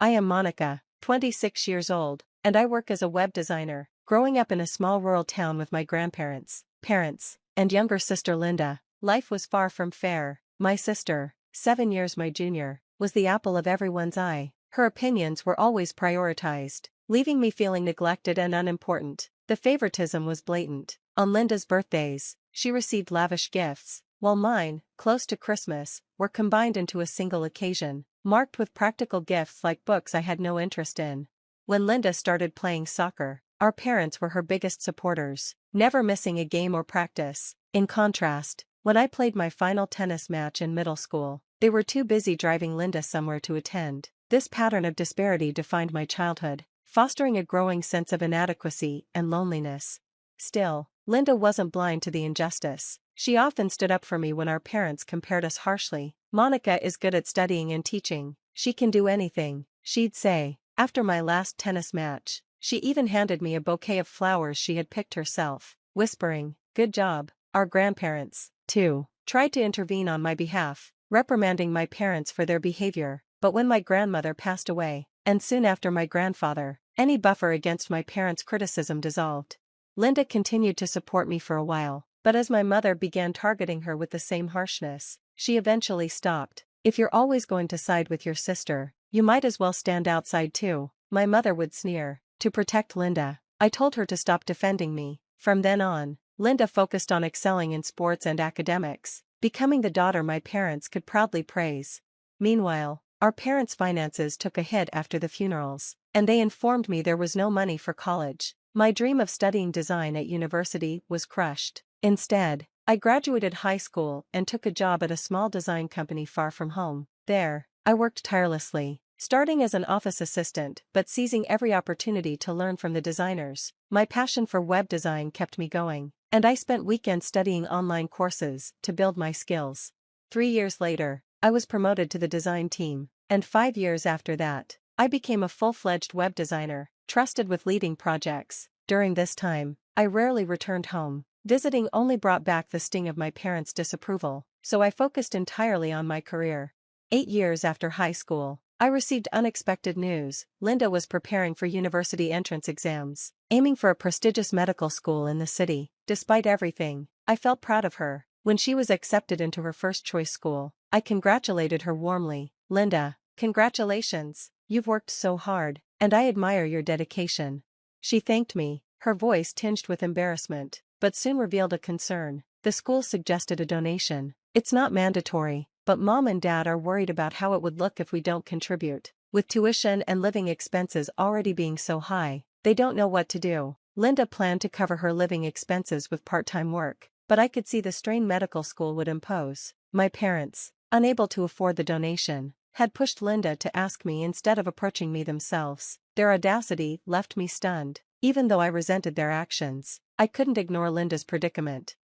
I am Monica, 26 years old, and I work as a web designer, growing up in a small rural town with my grandparents, parents, and younger sister Linda. Life was far from fair. My sister, 7 years my junior, was the apple of everyone's eye. Her opinions were always prioritized, leaving me feeling neglected and unimportant. The favoritism was blatant. On Linda's birthdays, she received lavish gifts, while mine, close to Christmas, were combined into a single occasion, marked with practical gifts like books I had no interest in. When Linda started playing soccer, our parents were her biggest supporters, never missing a game or practice. In contrast, when I played my final tennis match in middle school, they were too busy driving Linda somewhere to attend. This pattern of disparity defined my childhood, fostering a growing sense of inadequacy and loneliness. Still, Linda wasn't blind to the injustice. She often stood up for me when our parents compared us harshly. Monica is good at studying and teaching. She can do anything, she'd say. After my last tennis match, she even handed me a bouquet of flowers she had picked herself, whispering, "Good job." Our grandparents, too, tried to intervene on my behalf, reprimanding my parents for their behavior. But when my grandmother passed away, and soon after my grandfather, any buffer against my parents' criticism dissolved. Linda continued to support me for a while, but as my mother began targeting her with the same harshness, she eventually stopped. "If you're always going to side with your sister, you might as well stand outside too," my mother would sneer. To protect Linda, I told her to stop defending me. From then on, Linda focused on excelling in sports and academics, becoming the daughter my parents could proudly praise. Meanwhile, our parents' finances took a hit after the funerals, and they informed me there was no money for college. My dream of studying design at university was crushed. Instead, I graduated high school and took a job at a small design company far from home. There, I worked tirelessly, starting as an office assistant but seizing every opportunity to learn from the designers. My passion for web design kept me going, and I spent weekends studying online courses to build my skills. 3 years later, I was promoted to the design team, and 5 years after that, I became a full-fledged web designer, trusted with leading projects. During this time, I rarely returned home. Visiting only brought back the sting of my parents' disapproval, so I focused entirely on my career. 8 years after high school, I received unexpected news. Linda was preparing for university entrance exams, aiming for a prestigious medical school in the city. Despite everything, I felt proud of her. When she was accepted into her first-choice school, I congratulated her warmly. "Linda, congratulations, you've worked so hard, and I admire your dedication." She thanked me, her voice tinged with embarrassment, but soon revealed a concern. The school suggested a donation. "It's not mandatory, but Mom and Dad are worried about how it would look if we don't contribute. With tuition and living expenses already being so high, they don't know what to do." Linda planned to cover her living expenses with part-time work, but I could see the strain medical school would impose. My parents, unable to afford the donation, had pushed Linda to ask me instead of approaching me themselves. Their audacity left me stunned. Even though I resented their actions, I couldn't ignore Linda's predicament.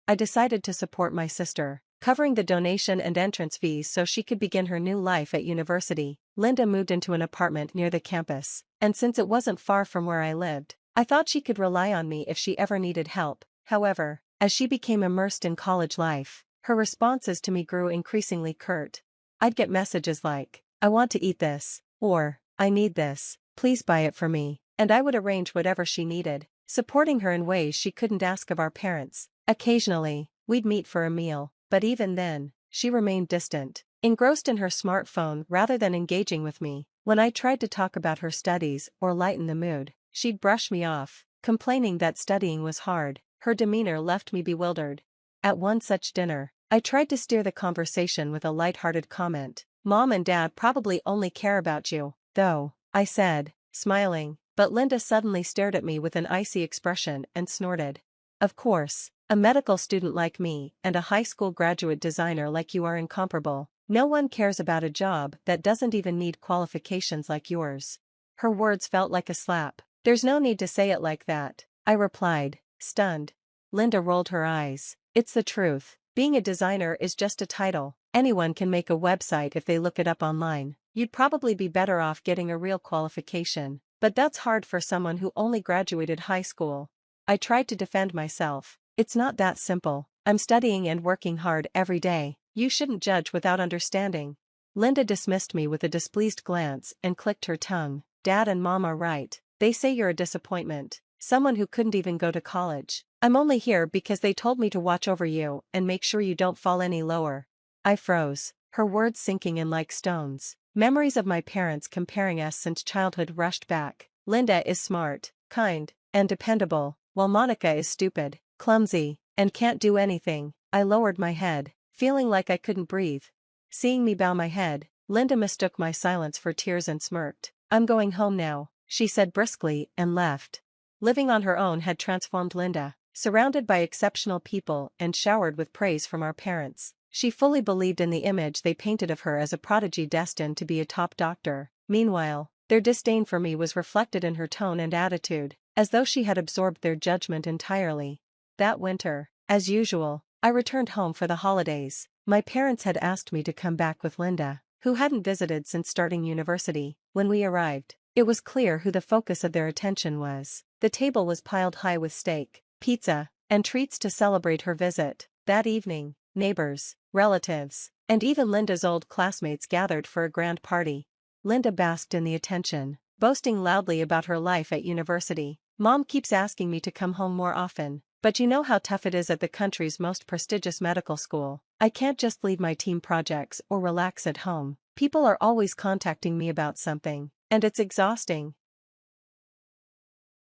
I decided to support my sister, covering the donation and entrance fees so she could begin her new life at university. Linda moved into an apartment near the campus, and since it wasn't far from where I lived, I thought she could rely on me if she ever needed help. However, as she became immersed in college life, her responses to me grew increasingly curt. I'd get messages like, "I want to eat this," or, "I need this, please buy it for me," and I would arrange whatever she needed, supporting her in ways she couldn't ask of our parents. Occasionally, we'd meet for a meal, but even then, she remained distant, engrossed in her smartphone rather than engaging with me. When I tried to talk about her studies or lighten the mood, she'd brush me off, complaining that studying was hard. Her demeanor left me bewildered. At one such dinner, I tried to steer the conversation with a light-hearted comment. "Mom and Dad probably only care about you, though," I said, smiling, but Linda suddenly stared at me with an icy expression and snorted. "Of course, a medical student like me and a high school graduate designer like you are incomparable. No one cares about a job that doesn't even need qualifications like yours." Her words felt like a slap. "There's no need to say it like that," I replied, stunned. Linda rolled her eyes. "It's the truth. Being a designer is just a title. Anyone can make a website if they look it up online. You'd probably be better off getting a real qualification, but that's hard for someone who only graduated high school." I tried to defend myself. "It's not that simple. I'm studying and working hard every day. You shouldn't judge without understanding." Linda dismissed me with a displeased glance and clicked her tongue. Dad and Mom are right. They say you're a disappointment. Someone who couldn't even go to college. I'm only here because they told me to watch over you and make sure you don't fall any lower. I froze, her words sinking in like stones. Memories of my parents comparing us since childhood rushed back. Linda is smart, kind, and dependable, while Monica is stupid, clumsy, and can't do anything. I lowered my head, feeling like I couldn't breathe. Seeing me bow my head, Linda mistook my silence for tears and smirked. I'm going home now, she said briskly and left. Living on her own had transformed Linda. Surrounded by exceptional people and showered with praise from our parents, she fully believed in the image they painted of her as a prodigy destined to be a top doctor. Meanwhile, their disdain for me was reflected in her tone and attitude, as though she had absorbed their judgment entirely. That winter, as usual, I returned home for the holidays. My parents had asked me to come back with Linda, who hadn't visited since starting university. When we arrived, it was clear who the focus of their attention was. The table was piled high with steak, pizza, and treats to celebrate her visit. That evening, neighbors, relatives, and even Linda's old classmates gathered for a grand party. Linda basked in the attention, boasting loudly about her life at university. Mom keeps asking me to come home more often, but you know how tough it is at the country's most prestigious medical school. I can't just leave my team projects or relax at home. People are always contacting me about something, and it's exhausting.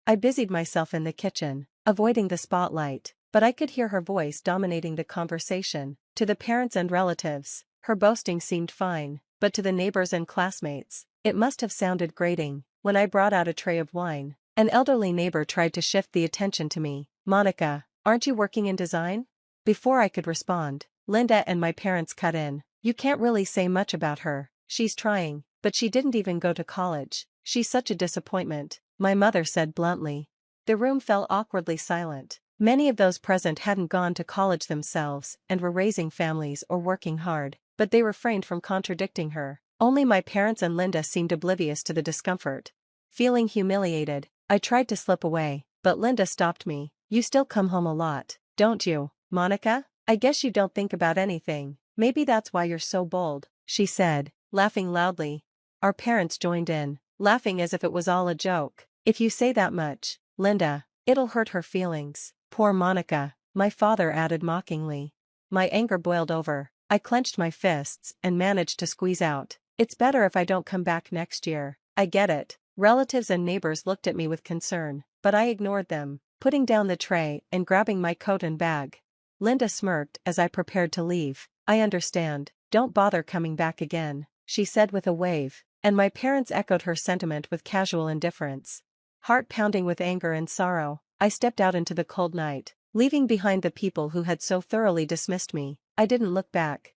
I busied myself in the kitchen, avoiding the spotlight, but I could hear her voice dominating the conversation. To the parents and relatives, her boasting seemed fine, but to the neighbors and classmates, it must have sounded grating. When I brought out a tray of wine, an elderly neighbor tried to shift the attention to me. Monica, aren't you working in design? Before I could respond, Linda and my parents cut in. You can't really say much about her. She's trying, but she didn't even go to college. She's such a disappointment, my mother said bluntly. The room fell awkwardly silent. Many of those present hadn't gone to college themselves and were raising families or working hard, but they refrained from contradicting her. Only my parents and Linda seemed oblivious to the discomfort. Feeling humiliated, I tried to slip away, but Linda stopped me. You still come home a lot, don't you, Monica? I guess you don't think about anything. Maybe that's why you're so bold, she said, laughing loudly. Our parents joined in, laughing as if it was all a joke. If you say that much, Linda, it'll hurt her feelings. Poor Monica, my father added mockingly. My anger boiled over. I clenched my fists and managed to squeeze out. It's better if I don't come back next year. I get it. Relatives and neighbors looked at me with concern, but I ignored them, putting down the tray and grabbing my coat and bag. Linda smirked as I prepared to leave. I understand. Don't bother coming back again, she said with a wave, and my parents echoed her sentiment with casual indifference. Heart pounding with anger and sorrow, I stepped out into the cold night, leaving behind the people who had so thoroughly dismissed me. I didn't look back.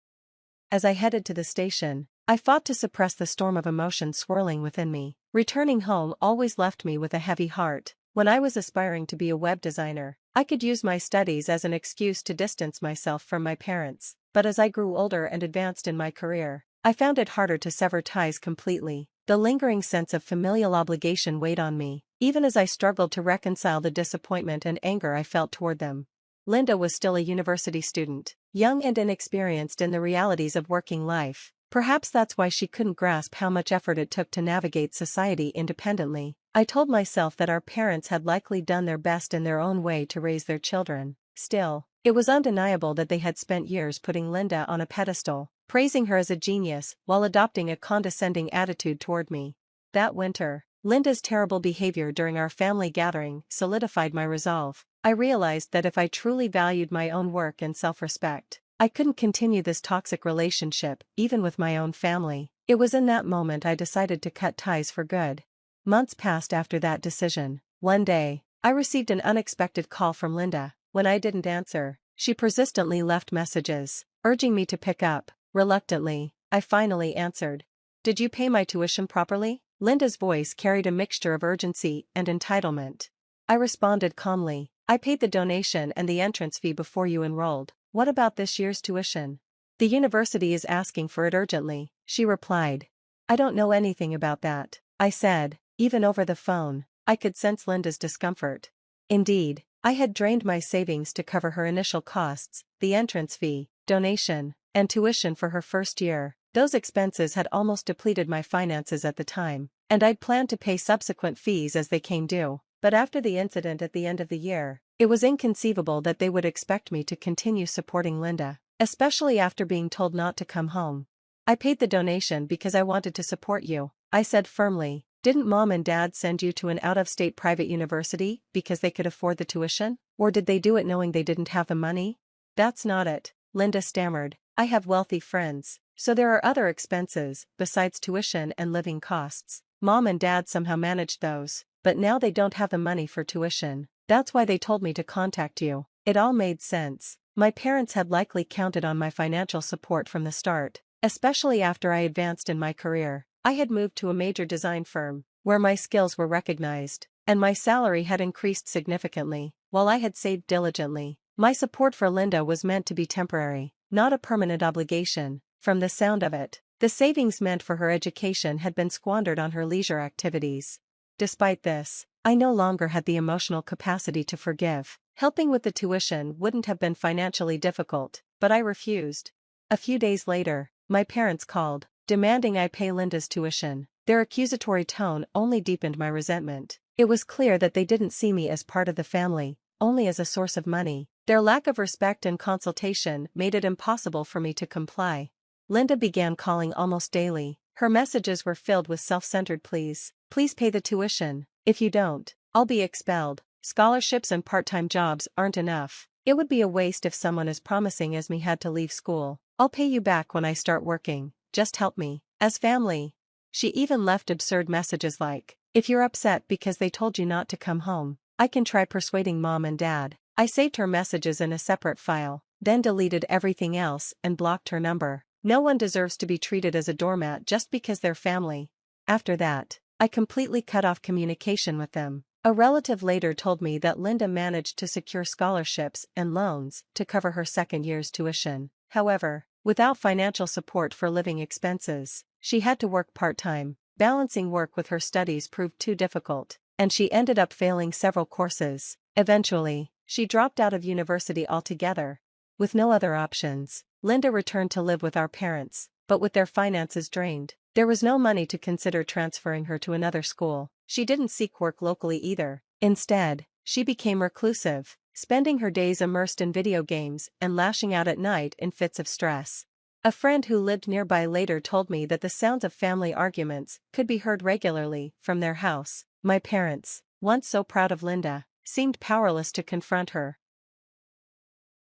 As I headed to the station, I fought to suppress the storm of emotion swirling within me. Returning home always left me with a heavy heart. When I was aspiring to be a web designer, I could use my studies as an excuse to distance myself from my parents, but as I grew older and advanced in my career, I found it harder to sever ties completely. The lingering sense of familial obligation weighed on me, even as I struggled to reconcile the disappointment and anger I felt toward them. Linda was still a university student, young and inexperienced in the realities of working life. Perhaps that's why she couldn't grasp how much effort it took to navigate society independently. I told myself that our parents had likely done their best in their own way to raise their children. Still, it was undeniable that they had spent years putting Linda on a pedestal, praising her as a genius while adopting a condescending attitude toward me. That winter, Linda's terrible behavior during our family gathering solidified my resolve. I realized that if I truly valued my own work and self-respect, I couldn't continue this toxic relationship, even with my own family. It was in that moment I decided to cut ties for good. Months passed after that decision. One day, I received an unexpected call from Linda. When I didn't answer, she persistently left messages, urging me to pick up. Reluctantly, I finally answered. Did you pay my tuition properly? Linda's voice carried a mixture of urgency and entitlement. I responded calmly. I paid the donation and the entrance fee before you enrolled. What about this year's tuition? The university is asking for it urgently, she replied. I don't know anything about that, I said. Even over the phone, I could sense Linda's discomfort. Indeed, I had drained my savings to cover her initial costs, the entrance fee, donation, and tuition for her first year. Those expenses had almost depleted my finances at the time, and I'd planned to pay subsequent fees as they came due. But after the incident at the end of the year, it was inconceivable that they would expect me to continue supporting Linda, especially after being told not to come home. I paid the donation because I wanted to support you, I said firmly. Didn't Mom and Dad send you to an out-of-state private university because they could afford the tuition? Or did they do it knowing they didn't have the money? That's not it, Linda stammered. I have wealthy friends, so there are other expenses besides tuition and living costs. Mom and Dad somehow managed those, but now they don't have the money for tuition. That's why they told me to contact you. It all made sense. My parents had likely counted on my financial support from the start, especially after I advanced in my career. I had moved to a major design firm, where my skills were recognized, and my salary had increased significantly, while I had saved diligently. My support for Linda was meant to be temporary, not a permanent obligation. From the sound of it, the savings meant for her education had been squandered on her leisure activities. Despite this, I no longer had the emotional capacity to forgive. Helping with the tuition wouldn't have been financially difficult, but I refused. A few days later, my parents called, demanding I pay Linda's tuition. Their accusatory tone only deepened my resentment. It was clear that they didn't see me as part of the family, only as a source of money. Their lack of respect and consultation made it impossible for me to comply. Linda began calling almost daily. Her messages were filled with self-centered pleas. Please pay the tuition. If you don't, I'll be expelled. Scholarships and part-time jobs aren't enough. It would be a waste if someone as promising as me had to leave school. I'll pay you back when I start working. Just help me. As family. She even left absurd messages like, if you're upset because they told you not to come home, I can try persuading Mom and Dad. I saved her messages in a separate file, then deleted everything else and blocked her number. No one deserves to be treated as a doormat just because they're family. After that, I completely cut off communication with them. A relative later told me that Linda managed to secure scholarships and loans to cover her second year's tuition. However, without financial support for living expenses, she had to work part-time. Balancing work with her studies proved too difficult, and she ended up failing several courses. Eventually, she dropped out of university altogether. With no other options, Linda returned to live with our parents, but with their finances drained, there was no money to consider transferring her to another school. She didn't seek work locally either. Instead, she became reclusive, spending her days immersed in video games and lashing out at night in fits of stress. A friend who lived nearby later told me that the sounds of family arguments could be heard regularly from their house. My parents, once so proud of Linda, seemed powerless to confront her.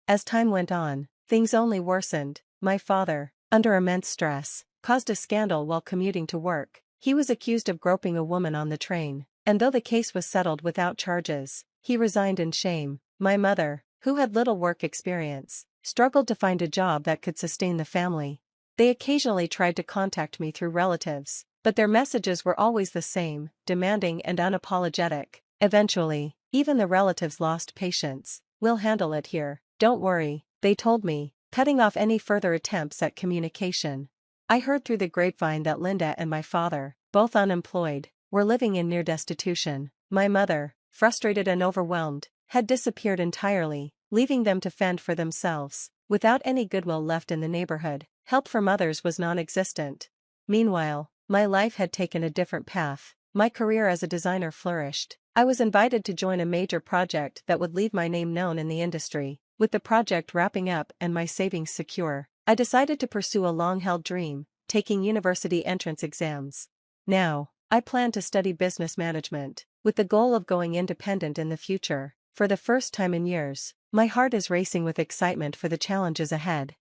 As time went on, things only worsened. My father, under immense stress, caused a scandal while commuting to work. He was accused of groping a woman on the train, and though the case was settled without charges, he resigned in shame. My mother, who had little work experience, struggled to find a job that could sustain the family. They occasionally tried to contact me through relatives, but their messages were always the same, demanding and unapologetic. Eventually, even the relatives lost patience. We'll handle it here. Don't worry, they told me, cutting off any further attempts at communication. I heard through the grapevine that Linda and my father, both unemployed, were living in near destitution. My mother, frustrated and overwhelmed, had disappeared entirely, leaving them to fend for themselves, without any goodwill left in the neighborhood. Help from others was non-existent. Meanwhile, my life had taken a different path. My career as a designer flourished. I was invited to join a major project that would leave my name known in the industry. With the project wrapping up and my savings secure, I decided to pursue a long-held dream, taking university entrance exams. Now, I plan to study business management, with the goal of going independent in the future. For the first time in years, my heart is racing with excitement for the challenges ahead.